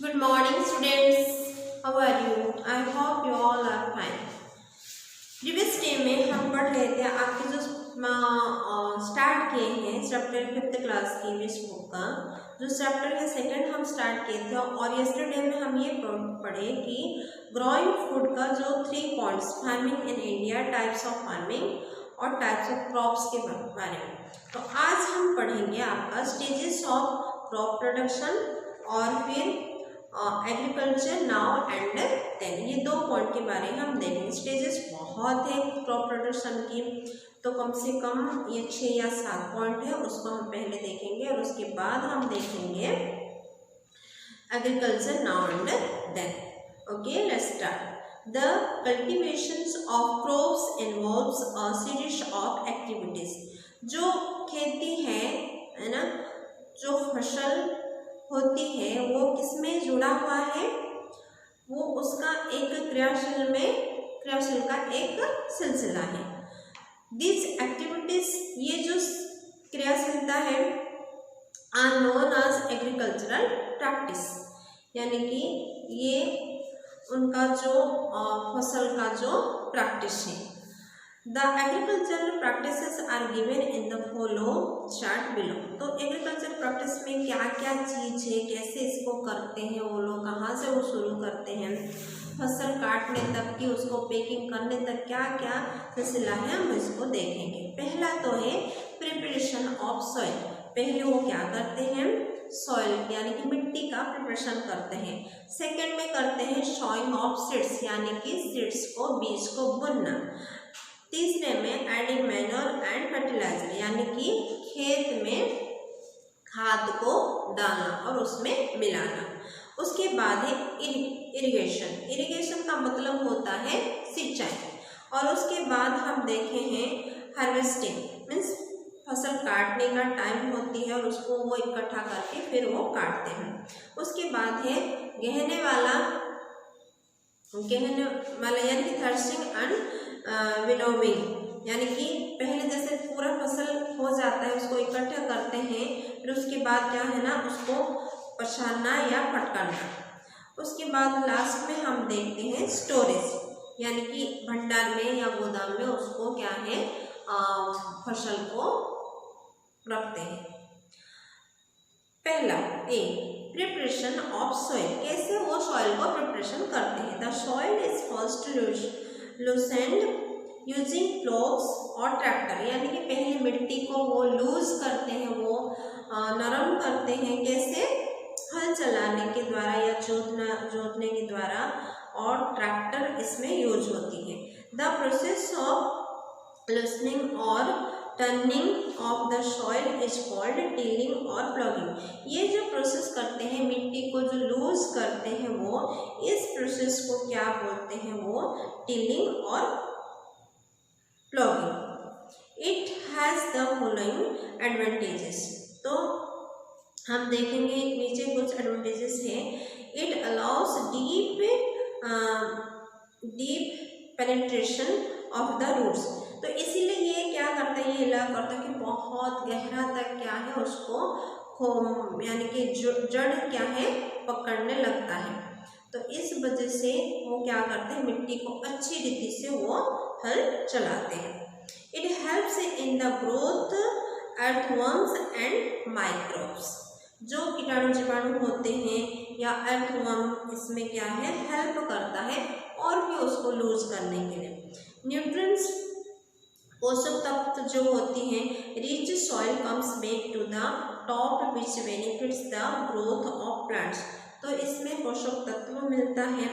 Good morning, students. How are you? I hope you all are fine. Previous day में हम पढ़ रहे थे आपके जो स्टार्ट किए हैं चैप्टर 5th क्लास की इंग्लिश बुक का जो चैप्टर है सेकंड हम स्टार्ट किए थे और यस्टरडे में हम ये पढ़े कि ग्रोइंग फूड का जो 3 points farming in India, types of farming और टाइप्स ऑफ क्रॉप्स के बारे में। तो आज हम पढ़ेंगे आपका स्टेजेस ऑफ क्रॉप प्रोडक्शन और फिर एग्रीकल्चर नाउ एंड देन, ये 2 पॉइंट के बारे में हम देखेंगे। स्टेजेस बहुत है क्रॉप प्रोडक्शन की, तो कम से कम ये 6 या 7 पॉइंट है, उसको हम पहले देखेंगे और उसके बाद हम देखेंगे agriculture now and then. Okay, let's start. The cultivations of crops involves a series of activities. जो खेती है ना, जो फसल होती है वो किसमें जुड़ा हुआ है, वो उसका एक क्रियाशील का एक सिलसिला है। दिस एक्टिविटीज, ये जो क्रियाशीलता है, are known as agricultural practice, यानी कि ये उनका जो फसल का जो प्रैक्टिस है। The agricultural practices are given in the follow chart below. तो एग्रीकल्चर प्रैक्टिस में क्या क्या चीज़ है, कैसे इसको करते हैं वो लोग, कहाँ से वो शुरू करते हैं, फसल काटने तक की उसको पैकिंग करने तक क्या क्या सिलसिला है, हम इसको देखेंगे। पहला तो है प्रिपरेशन ऑफ सॉइल। पहले वो क्या करते हैं, सॉइल यानी कि मिट्टी का प्रिपरेशन करते हैं। सेकेंड में करते हैं शॉइंग ऑफ सीड्स, यानी कि सीड्स को, बीज को बुनना। तीसरे में एडिंग मैन्योर एंड फर्टिलाइजर, यानी कि खेत में खाद को डालना और उसमें मिलाना। उसके बाद है इरिगेशन। इरिगेशन का मतलब होता है सिंचाई। और उसके बाद हम देखे हैं हार्वेस्टिंग, मीन्स फसल काटने का टाइम होती है और उसको वो इकट्ठा करके फिर वो काटते हैं। उसके बाद है गहने वाला यानी कि थ्रेशिंग एंड विनोविंग, यानी कि पहले जैसे पूरा फसल हो जाता है उसको इकट्ठा करते हैं, फिर उसके बाद क्या है ना, उसको पछाड़ना या फटकारना। उसके बाद लास्ट में हम देखते हैं स्टोरेज, यानी कि भंडार में या गोदाम में उसको क्या है, फसल को रखते हैं। पहला ए प्रिपरेशन ऑफ सॉइल, कैसे वो सॉइल को प्रिपरेशन करते हैं। The soil is first loosened using ploughs और ट्रैक्टर, यानी कि पहले मिट्टी को वो लूज करते हैं, वो नरम करते हैं, कैसे, हल चलाने के द्वारा या जोतने के द्वारा, और ट्रैक्टर इसमें यूज होती है। द प्रोसेस ऑफ लूसनिंग और turning of the soil is called tilling और प्लॉगिंग। ये जो प्रोसेस करते हैं, मिट्टी को जो लूज करते हैं, वो इस प्रोसेस को क्या बोलते हैं, वो टिलिंग और ploughing. It has the following advantages. तो हम देखेंगे नीचे कुछ एडवांटेजेस हैं। It allows deep penetration of the roots. तो इसीलिए ये क्या करता है, ये अलाउ करता है कि बहुत गहरा तक क्या है उसको यानी कि जड़ क्या है पकड़ने लगता है। तो इस वजह से वो क्या करते हैं, मिट्टी को अच्छी रीति से वो हल चलाते हैं। It helps in the growth earthworms and microbes. जो कीटाणु जीवाणु होते हैं या अर्थवर्म, इसमें क्या है, हेल्प करता है और भी उसको लूज करने के लिए। न्यूट्रिएंट्स, पोषक तत्व जो होती हैं, rich soil comes back to the top which benefits the growth of plants. तो इसमें पोषक तत्व मिलता है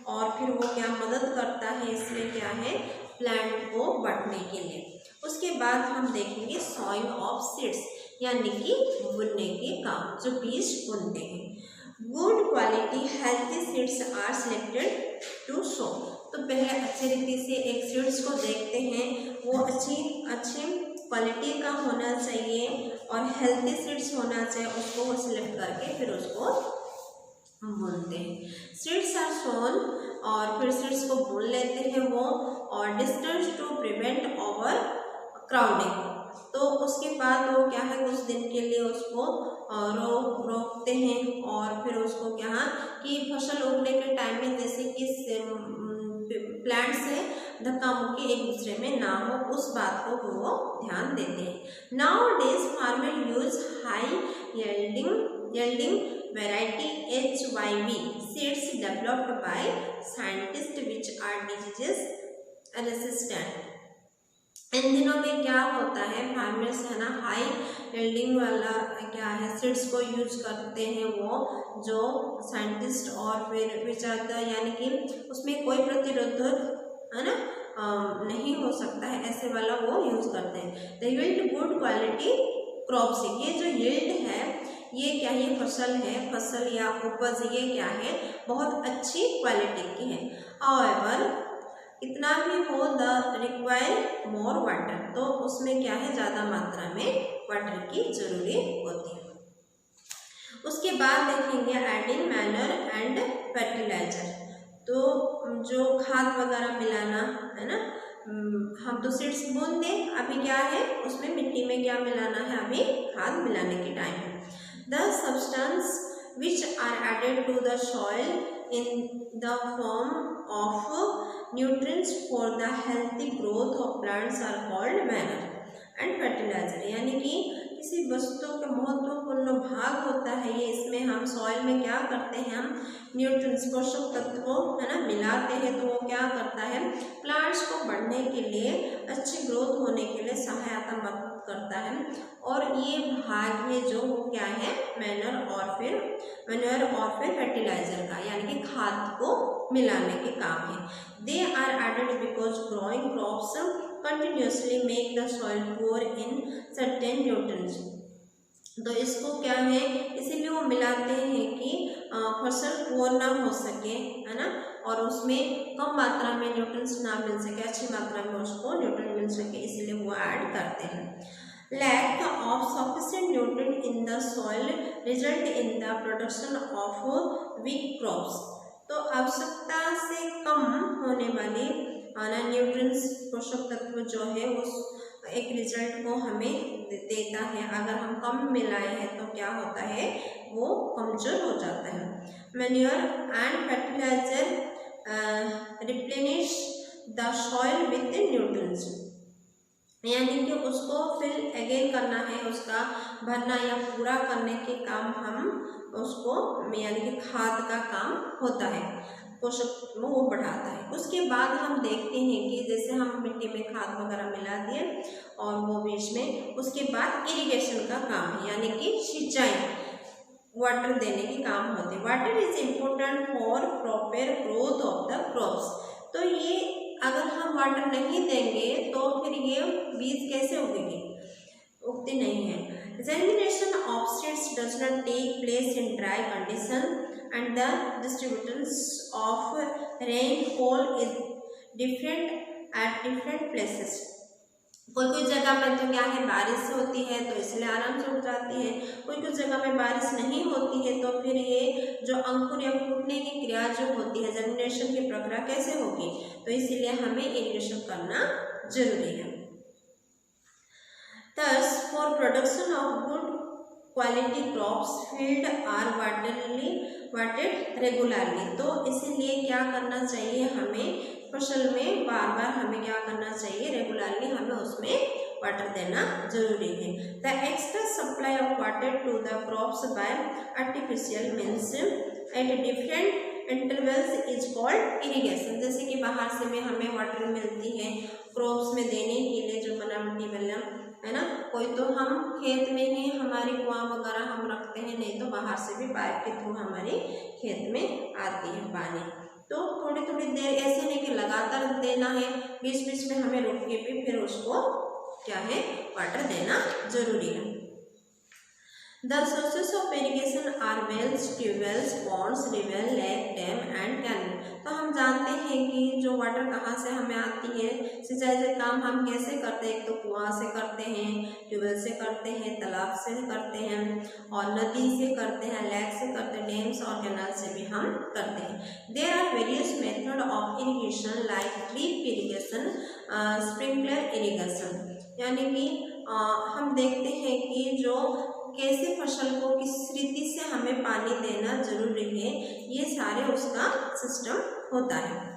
और फिर वो क्या मदद करता है, इसमें क्या है, प्लांट को बढ़ने के लिए। उसके बाद हम देखेंगे सॉइंग ऑफ सीड्स, यानी कि बुनने के काम, जो बीज बुनते हैं। Good quality healthy seeds are selected to sow. तो पहले अच्छी रीति से एक सीड्स को देखते हैं, वो अच्छी क्वालिटी का होना चाहिए और हेल्थी सीड्स होना चाहिए, उसको वो सिलेक्ट करके फिर उसको बुनते हैं। सीड्स आर सोन, और फिर सीड्स को बुन लेते हैं वो, और distance to prevent overcrowding. तो उसके बाद वो क्या है, कुछ दिन के लिए उसको रोकते हैं और फिर उसको क्या कि फसल उगने के टाइम में जैसे कि प्लांट से धक्का मुक्की एक दूसरे में ना हो, उस बात को वो ध्यान देते हैं। Now days farmer use high yielding variety HYV seeds developed by scientists which are disease resistant। इन दिनों में क्या होता है, फार्मर्स है ना हाई यील्डिंग वाला क्या है सीड्स को यूज करते हैं, वो जो साइंटिस्ट और फिर विचारता यानी कि उसमें कोई प्रतिरोधक है ना नहीं हो सकता है, ऐसे वाला वो यूज करते हैं। The yield good quality crops, ये जो यील्ड है ये क्या है, फसल या उपज ये क्या है, बहुत अच्छी क्वालिटी की है। हाउएवर इतना भी हो द रिक्वायर मोर वाटर, तो उसमें क्या है ज़्यादा मात्रा में वाटर की जरूरी होती है। उसके बाद देखेंगे एडिंग मैनर एंड फर्टिलाइजर, तो जो खाद वगैरह मिलाना है ना, हम तो सीड्स बोल दें, अभी क्या है उसमें मिट्टी में क्या मिलाना है, अभी खाद मिलाने के टाइम है। The substance which are added to the soil in the form of nutrients for the healthy growth of plants are called manure and fertilizer। यानी कि किसी वस्तु का महत्वपूर्ण भाग होता है ये, इसमें हम सॉइल में क्या करते हैं, हम न्यूट्रिएंट्स पोषक तत्वों है ना मिलाते हैं, तो वो क्या करता है प्लांट्स को बढ़ने के लिए, अच्छी ग्रोथ होने के लिए सहायता मदद करता है। और ये भाग है जो वो क्या है मैन्योर और फिर फर्टिलाइजर का, यानी कि खाद को मिलाने के काम है। They are added because growing crops continuously make the soil poor in certain nutrients. तो इसको क्या है इसीलिए वो मिलाते हैं कि फसल पुअर ना हो सके है ना, और उसमें कम मात्रा में न्यूट्रिएंट्स ना मिल सके, अच्छी मात्रा में उसको न्यूट्रिएंट मिल सके, इसलिए वो ऐड करते हैं। Lack of sufficient nutrient in the soil result in the production of weak crops। तो आवश्यकता से कम होने वाली न्यूट्रिएंट्स पोषक तत्व जो है उस एक रिजल्ट को हमें देता है। अगर हम कम मिलाए हैं तो क्या होता है वो कमजोर हो जाता है। Manure and fertiliser replenish the soil with nutrients, यानी कि उसको फिर अगेन करना है, उसका भरना या पूरा करने के काम हम उसको यानी कि खाद का काम होता है, पोषक वो बढ़ाता है। उसके बाद हम देखते हैं कि जैसे हम मिट्टी में खाद वगैरह मिला दिए और वो बीच में, उसके बाद इरिगेशन का काम है, यानी कि सिंचाई वाटर देने के काम होते हैं। Water is important for proper growth of the crops. तो ये अगर हम वाटर नहीं देंगे तो फिर ये बीज कैसे उगेंगे, उगते नहीं है। Germination of seeds does not take place in dry condition and the distributions of rainfall is different at different places. कोई जगह में तो क्या है बारिश होती है तो इसलिए आराम से उग जाती है, कोई जगह में बारिश नहीं होती है तो फिर ये जो अंकुर या फूटने की क्रिया जो होती है, जर्मिनेशन की प्रक्रिया कैसे होगी, तो इसीलिए हमें इरिगेशन करना जरूरी है। Thus, for production of good quality crops, field are watered regularly। तो इसीलिए क्या करना चाहिए हमें फसल में बार बार हमें क्या करना चाहिए, रेगुलरली हमें उसमें वाटर देना जरूरी है। The extra supply of water to the crops by artificial means at different intervals is called irrigation. जैसे कि बाहर से में हमें वाटर मिलती है क्रॉप्स में देने के लिए, जो बनावटी वाला है ना, कोई तो हम खेत में ही हमारी कुआं वगैरह हम रखते हैं, नहीं तो बाहर से भी पाइप के थ्रू हमारे खेत में आती है पानी। तो थोड़ी थोड़ी देर ऐसे नहीं कि लगातार देना है, बीच बीच में हमें रुक के भी फिर उसको क्या है वाटर देना जरूरी है। The sources of irrigation are wells, tubewells, ponds, river, lake, dam and canal. तो हम जानते हैं कि जो वाटर कहाँ से हमें आती है, सिंचाई से काम हम कैसे करते हैं, एक तो कुआं से करते हैं, ट्यूबवेल से करते हैं, तालाब से करते हैं और नदी से करते हैं, लेक से करते हैं, डैम्स और कैनाल से भी हम करते हैं। There are various method of irrigation like drip irrigation, sprinkler irrigation. यानी कि हम देखते हैं कि जो कैसे फसल को किस रीति से हमें पानी देना जरूरी है, ये सारे उसका सिस्टम होता है।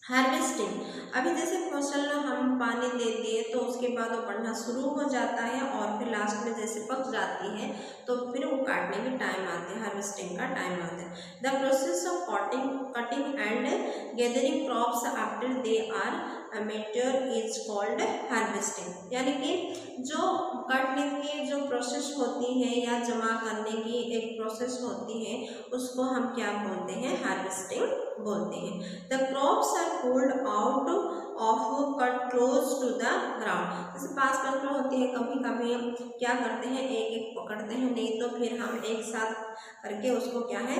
हार्वेस्टिंग, अभी जैसे फसल हम पानी देते हैं तो उसके बाद वो बढ़ना शुरू हो जाता है और फिर लास्ट में जैसे पक जाती है तो फिर वो काटने के टाइम आते हैं, हार्वेस्टिंग का टाइम आता है। The process of cutting and gathering crops after they are mature is called harvesting. यानी कि जो काटने की जो प्रोसेस होती है या जमा करने की एक प्रोसेस होती है उसको हम क्या बोलते हैं, हार्वेस्टिंग बोलते हैं। The crops are pulled out of cut close to the ground, जैसे पास में होती है, कभी कभी हम क्या करते हैं एक एक पकड़ते हैं, नहीं तो फिर हम एक साथ करके उसको क्या है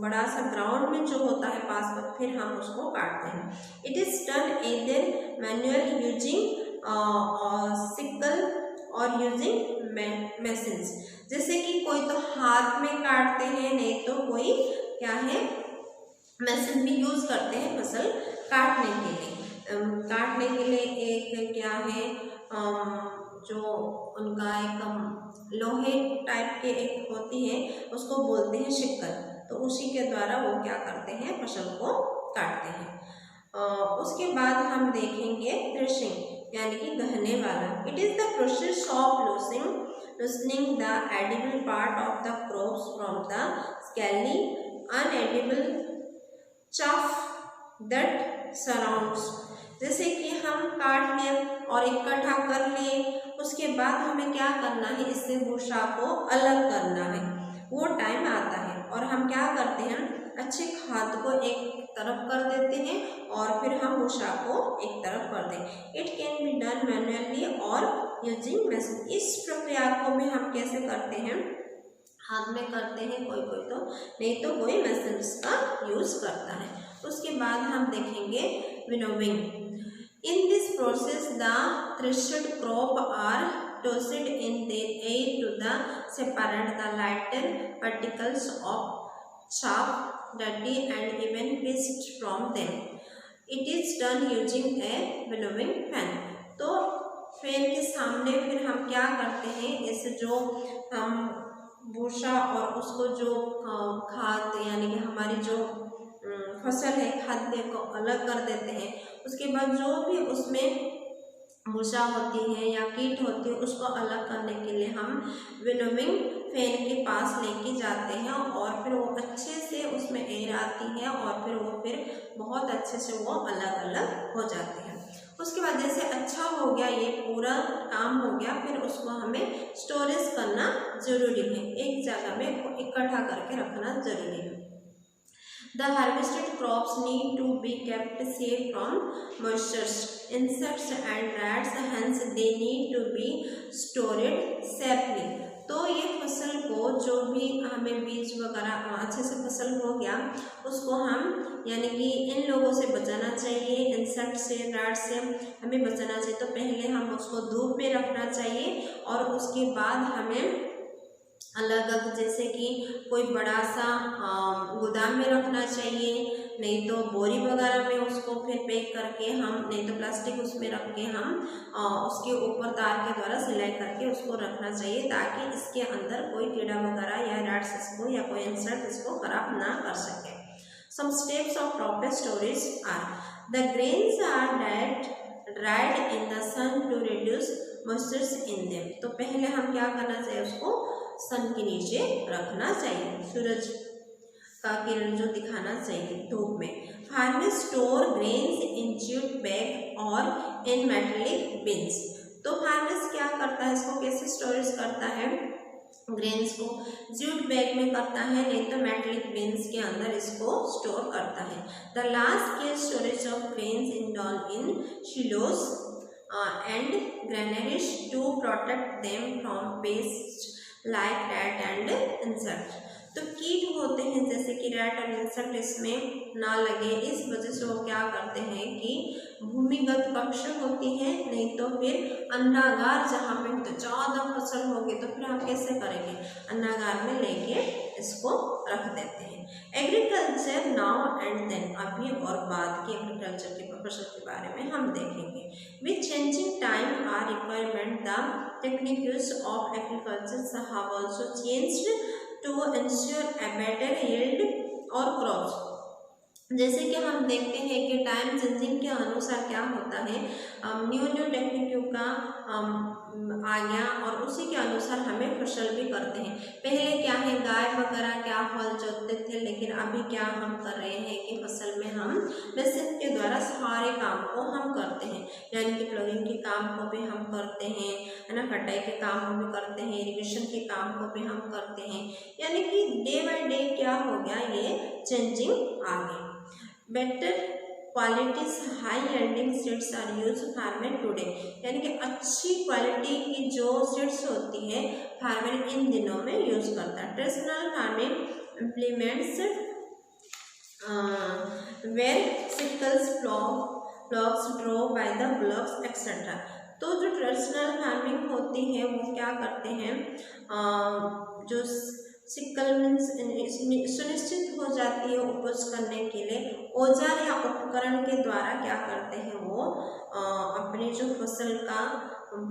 बड़ा सा ग्राउंड में जो होता है पास में फिर हम उसको काटते हैं। It is done either manual using sickle और यूजिंग मशीन्स, जैसे कि कोई तो हाथ में काटते हैं, नहीं तो कोई क्या है मशीन भी यूज करते हैं फसल काटने के लिए। काटने के लिए एक क्या है जो उनका एक लोहे टाइप के एक होती है उसको बोलते हैं शिक्कल, तो उसी के द्वारा वो क्या करते हैं फसल को काटते हैं। उसके बाद हम देखेंगे थ्रेशिंग यानी कि गहने वाला। It is the process of loosening the edible part of the crops from the scaly unedible chaff that surrounds, जैसे कि हम काट लें और इकट्ठा कर लें, उसके बाद हमें क्या करना है, इससे भूसा को अलग करना है, वो टाइम आता है और हम क्या करते हैं अच्छे खाद को एक तरफ कर देते हैं और फिर हम भूसा को एक तरफ कर दें। It can be done manually और यूजिंग मशीन, इस प्रक्रिया को भी हम कैसे करते हैं, हाथ में करते हैं कोई कोई तो, नहीं तो कोई मशीन का यूज करता है। उसके बाद हम देखेंगे winnowing. In this process the threshed crop are toasted in their air to the separate the lighter particles of chaff, dirty and even waste from them. It is done using a winnowing fan. तो fan के सामने फिर हम क्या करते हैं, इस जो हम भूसा और उसको जो खाद यानी कि हमारी जो फसल है खाद्य को अलग कर देते हैं। उसके बाद जो भी उसमें भूसा होती है या कीट होती है उसको अलग करने के लिए हम विनोविंग फैन के पास लेके जाते हैं और फिर वो अच्छे से उसमें एयर आती है और फिर बहुत अच्छे से वो अलग अलग हो जाते हैं। उसके बाद जैसे अच्छा हो गया, ये पूरा काम हो गया, फिर उसको हमें स्टोरेज करना जरूरी है, एक जगह में इकट्ठा करके रखना जरूरी है। The harvested crops need to be kept safe from moisture, insects and rats, hence they need to be stored safely. तो ये फसल को जो भी हमें बीज वगैरह अच्छे से फसल हो गया उसको हम यानी कि इन लोगों से बचाना चाहिए, इंसेक्ट से, राट से हमें बचाना चाहिए। तो पहले हम उसको धूप में रखना चाहिए और उसके बाद हमें अलग अलग जैसे कि कोई बड़ा सा गोदाम में रखना चाहिए, नहीं तो बोरी वगैरह में उसको फिर पैक करके हम, नहीं तो प्लास्टिक उसमें रख के हम उसके ऊपर तार के द्वारा सिलाई करके उसको रखना चाहिए ताकि इसके अंदर कोई कीड़ा वगैरह या रैट्स इसको या कोई इंसेक्ट इसको खराब ना कर सके। Some steps of proper storage are the grains are dried in the sun to reduce moisture in them. तो पहले हम क्या करना चाहिए, उसको सन के नीचे रखना चाहिए, सूरज का किरण जो दिखाना चाहिए धूप में। Farmers store grains in jute bag और इन मेटालिक बिन्स। तो फार्मर्स क्या करता है, इसको कैसे स्टोरेज करता है, ग्रेन्स को ज्यूट बैग में करता है, नहीं तो मेटालिक बिन्स के अंदर इसको स्टोर करता है। The large scale storage of grains in done in silos and granaries to protect them from pest like rat and insect. तो कीट होते हैं जैसे कि रैट और इंसेक्ट इसमें ना लगे, इस वजह से वो क्या करते हैं कि भूमिगत कक्ष होती है, नहीं तो फिर अन्नागार जहाँ पे ज़्यादा फसल होगी तो फिर हम कैसे करेंगे, अन्नागार में लेके इसको रख देते हैं। एग्रीकल्चर नाउ एंड देन, अभी और बाद की एग्रीकल्चर की फसल के बारे में हम देखेंगे। With changing time or requirement the techniques of agriculture have also changed to ensure a better yield और क्रॉप्स। जैसे कि हम देखते हैं कि टाइम चेंजिंग के अनुसार क्या होता है, न्यू टेक्निकों का आ गया और उसी के अनुसार हमें फसल भी करते हैं। पहले क्या है, गाय वगैरह क्या हल जोतते थे, लेकिन अभी क्या हम कर रहे हैं कि फसल में हम मशीन के द्वारा सारे काम को हम करते हैं, यानी कि प्लगिंग के काम को भी हम करते हैं, है ना, कटाई के काम को भी करते हैं, इरिगेशन के काम को भी हम करते हैं, यानी कि डे बाय डे क्या हो गया, ये चेंजिंग आ गई। Better qualities high yielding seeds are use farmer today, यानी कि अच्छी क्वालिटी की जो सीड्स होती है फार्मर इन दिनों में यूज करता है। Traditional farming implements where sickles ploughs draw by the bullocks etcetera. तो जो ट्रेडिशनल फार्मिंग होती है वो क्या करते हैं, जो सिक्कल मीन्स सुनिश्चित हो जाती है उपज करने के लिए, औजार या उपकरण के द्वारा क्या करते हैं, वो अपनी जो फसल का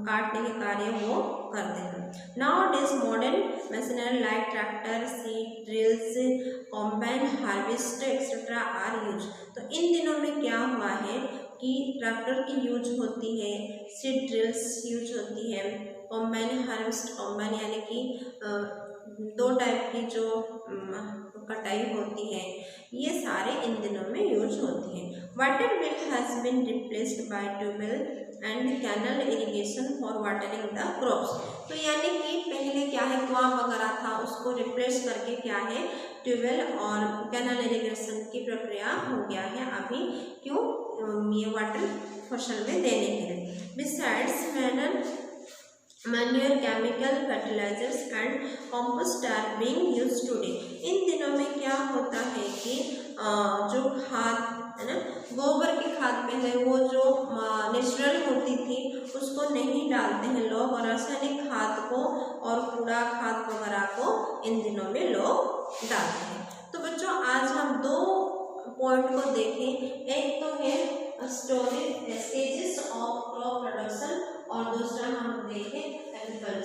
काटने के कार्य वो करते हैं। Now days modern machinery like tractor, seed drills, combine harvester etcetera are use. तो इन दिनों में क्या हुआ है कि ट्रैक्टर की यूज होती है, सीड ड्रिल्स यूज होती है, कॉम्बाइन हार्वेस्ट, कॉम्बाइन यानी कि 2 टाइप की जो कटाई होती है, ये सारे इन दिनों में यूज होती है। Water will has been replaced by tubewell and canal irrigation for watering the crops. तो यानी कि पहले क्या है, कुआं वगैरह था, उसको रिप्लेस करके क्या है, ट्यूबवेल और कैनल इरिगेशन की प्रक्रिया हो गया है अभी, क्यों, ये वाटर फसल में देने के लिए। Besides manure, chemical fertilisers and compost are being used today. इन दिनों में क्या होता है कि जो खाद है ना, गोबर की खाद पहले वो जो नेचुरल होती थी उसको नहीं डालते हैं लोग, और रासायनिक खाद को और कूड़ा खाद वगैरह को इन दिनों में लोग डालते हैं। तो बच्चों आज हम 2 पॉइंट को देखें, एक तो है स्टेजेस ऑफ क्रॉप प्रोडक्शन और दूसरा हम देखें एग्रीकल्चर।